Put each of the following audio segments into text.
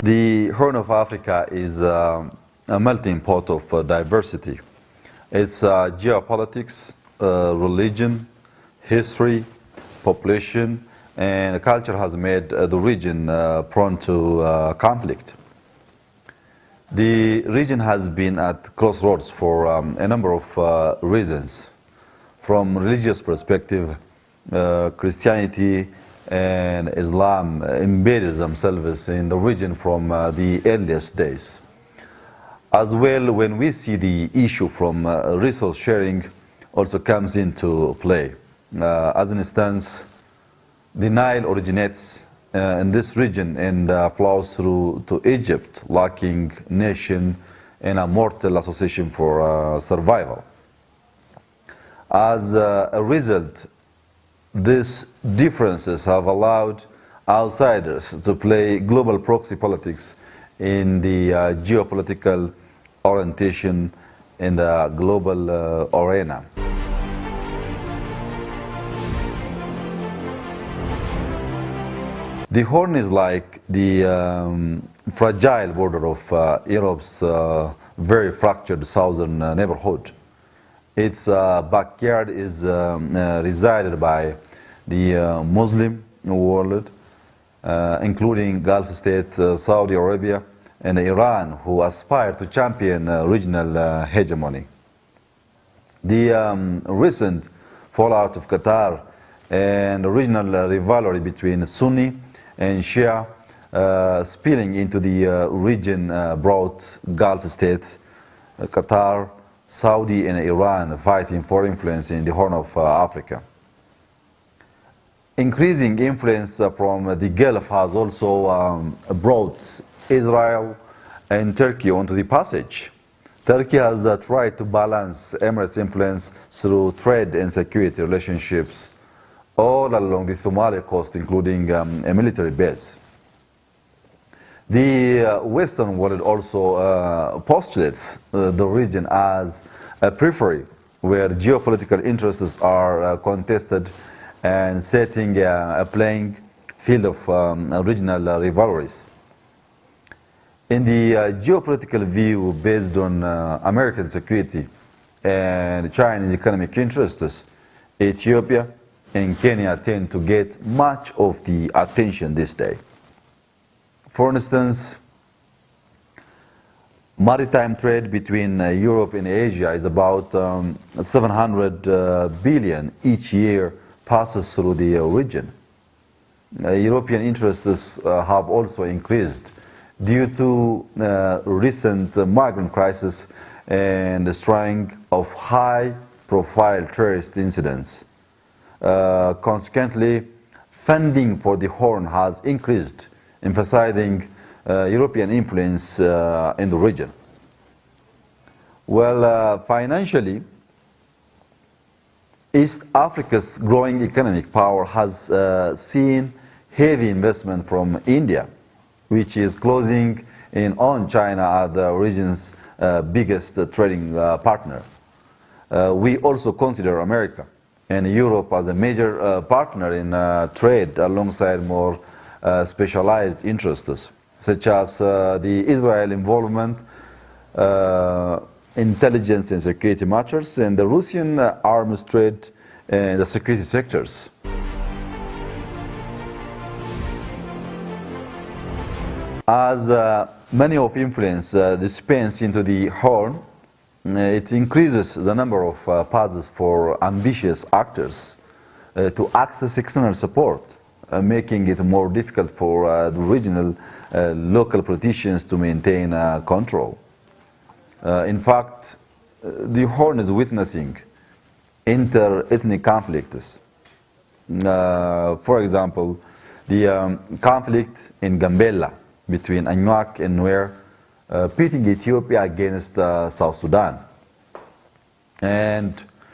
The Horn of Africa is a melting pot of diversity. It's geopolitics, religion, history, population, and culture has made the region prone to conflict. The region has been at crossroads for a number of reasons. From religious perspective, Christianity and Islam embedded themselves in the region from the earliest days. As well, when we see the issue from resource sharing also comes into play. As an instance, the Nile originates in this region and flows through to Egypt, lacking nation and a mortal association for survival. As a result, these differences have allowed outsiders to play global proxy politics in the geopolitical orientation in the global arena. The Horn is like the fragile border of Europe's very fractured southern neighborhood. Its backyard is resided by the Muslim world, including Gulf states, Saudi Arabia, and Iran, who aspire to champion regional hegemony. The recent fallout of Qatar and the regional rivalry between Sunni and Shia spilling into the region brought Gulf states, Qatar, Saudi and Iran fighting for influence in the Horn of Africa. Increasing influence from the Gulf has also brought Israel and Turkey onto the passage. Turkey has tried to balance Emirates' influence through trade and security relationships all along the Somali coast, including a military base. The Western world also postulates the region as a periphery where geopolitical interests are contested and setting a playing field of regional rivalries. In the geopolitical view based on American security and Chinese economic interests, Ethiopia and Kenya tend to get much of the attention this day. For instance, maritime trade between Europe and Asia is about 700 billion each year passes through the region. European interests have also increased due to recent migrant crisis and the string of high-profile terrorist incidents. Consequently, funding for the Horn has increased, emphasizing European influence in the region. Well, financially, East Africa's growing economic power has seen heavy investment from India, which is closing in on China as the region's biggest trading partner. We also consider America and Europe as a major partner in trade alongside more specialized interests, such as the Israel involvement, intelligence and security matters, and the Russian arms trade and the security sectors. As many of influence dispense into the Horn, it increases the number of paths for ambitious actors to access external support, making it more difficult for the regional local politicians to maintain control. In fact, the Horn is witnessing inter-ethnic conflicts. For example, the conflict in Gambela between Anuak and Nuer, pitting Ethiopia against South Sudan, and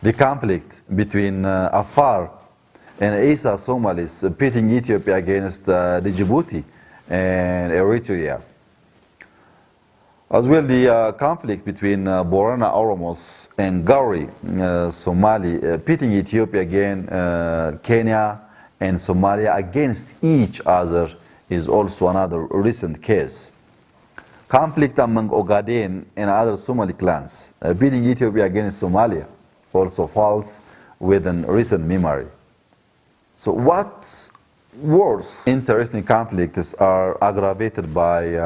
the conflict between Afar and Isa Somalis, pitting Ethiopia against Djibouti and Eritrea. As well, the conflict between Borana Oromos and Gauri, Somali, pitting Ethiopia again, Kenya and Somalia against each other is also another recent case. Conflict among Ogaden and other Somali clans, pitting Ethiopia against Somalia, also falls within recent memory. So what's worse, interesting conflicts are aggravated by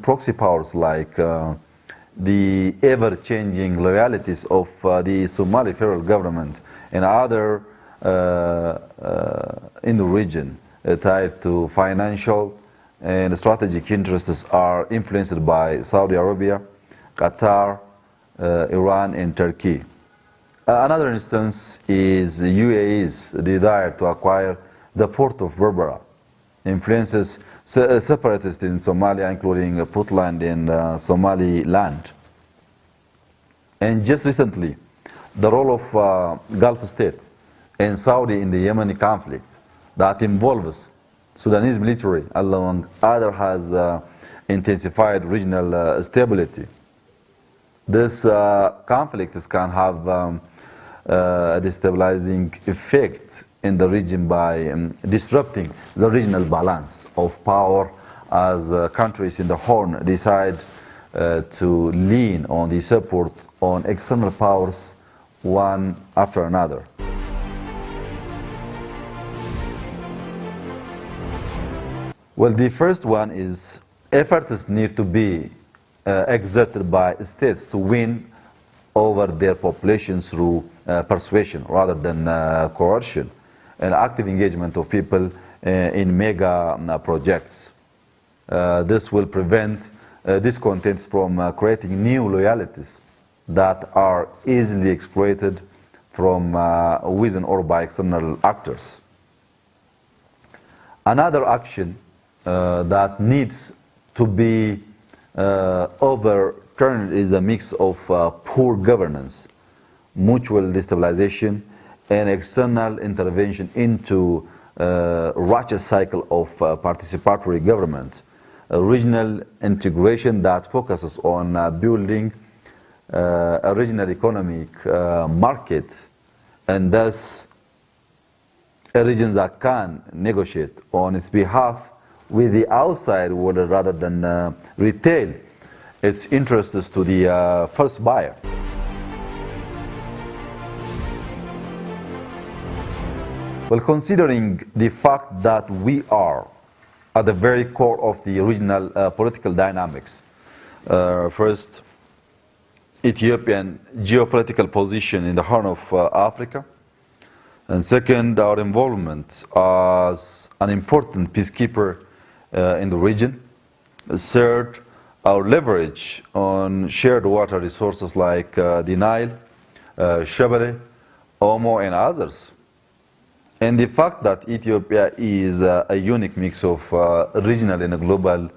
proxy powers like the ever-changing loyalties of the Somali federal government and other in the region tied to financial and strategic interests are influenced by Saudi Arabia, Qatar, Iran, and Turkey. Another instance is UAE's desire to acquire the port of Berbera, influences separatists in Somalia, including Puntland and Somaliland. And just recently, the role of Gulf states and Saudi in the Yemeni conflict that involves Sudanese military, along other, has intensified regional stability. This conflict can have a destabilizing effect in the region by disrupting the regional balance of power as countries in the Horn decide to lean on the support on external powers one after another. Well, the first one is efforts need to be exerted by states to win over their population through persuasion rather than coercion, and active engagement of people in mega projects. This will prevent discontents from creating new loyalties that are easily exploited from within or by external actors. Another action that needs to be overturned is a mix of poor governance, mutual destabilization, and external intervention into a righteous cycle of participatory government, a regional integration that focuses on building a regional economic market, and thus a region that can negotiate on its behalf with the outside world rather than retail its interests to the first buyer. Well, considering the fact that we are at the very core of the regional political dynamics, first, Ethiopian geopolitical position in the Horn of Africa, and second, our involvement as an important peacekeeper in the region. Third, our leverage on shared water resources like the Nile, Shabelle, Omo, and others. And the fact that Ethiopia is a unique mix of regional and global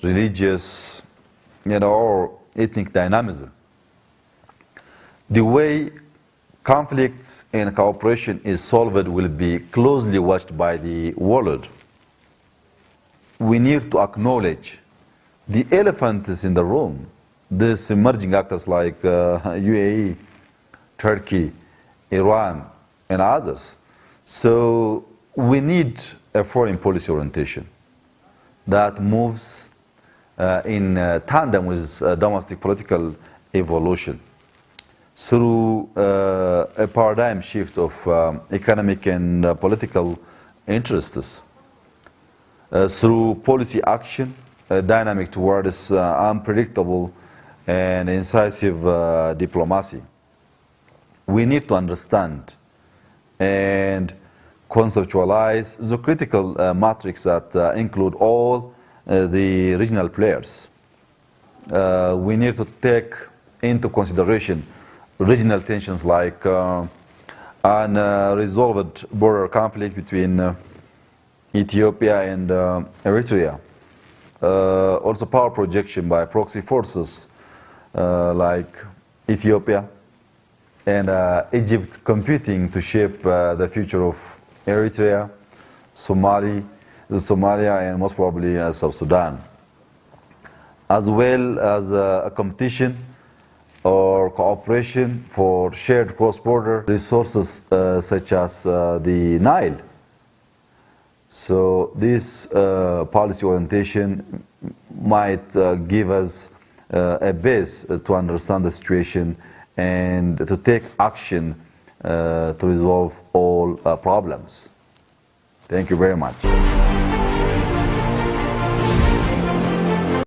religious, or ethnic dynamism. The way conflicts and cooperation is solved will be closely watched by the world. We need to acknowledge the elephant is in the room. These emerging actors like UAE, Turkey, Iran, and others. So we need a foreign policy orientation that moves in tandem with domestic political evolution through a paradigm shift of economic and political interests, through policy action, dynamic towards unpredictable and incisive diplomacy. We need to understand and conceptualize the critical matrix that include all the regional players. We need to take into consideration regional tensions like unresolved border conflict between Ethiopia and Eritrea. Also power projection by proxy forces like Ethiopia and Egypt competing to shape the future of Eritrea, Somalia, and most probably South Sudan, as well as a competition or cooperation for shared cross-border resources such as the Nile. So this policy orientation might give us a base to understand the situation and to take action to resolve all problems. Thank you very much.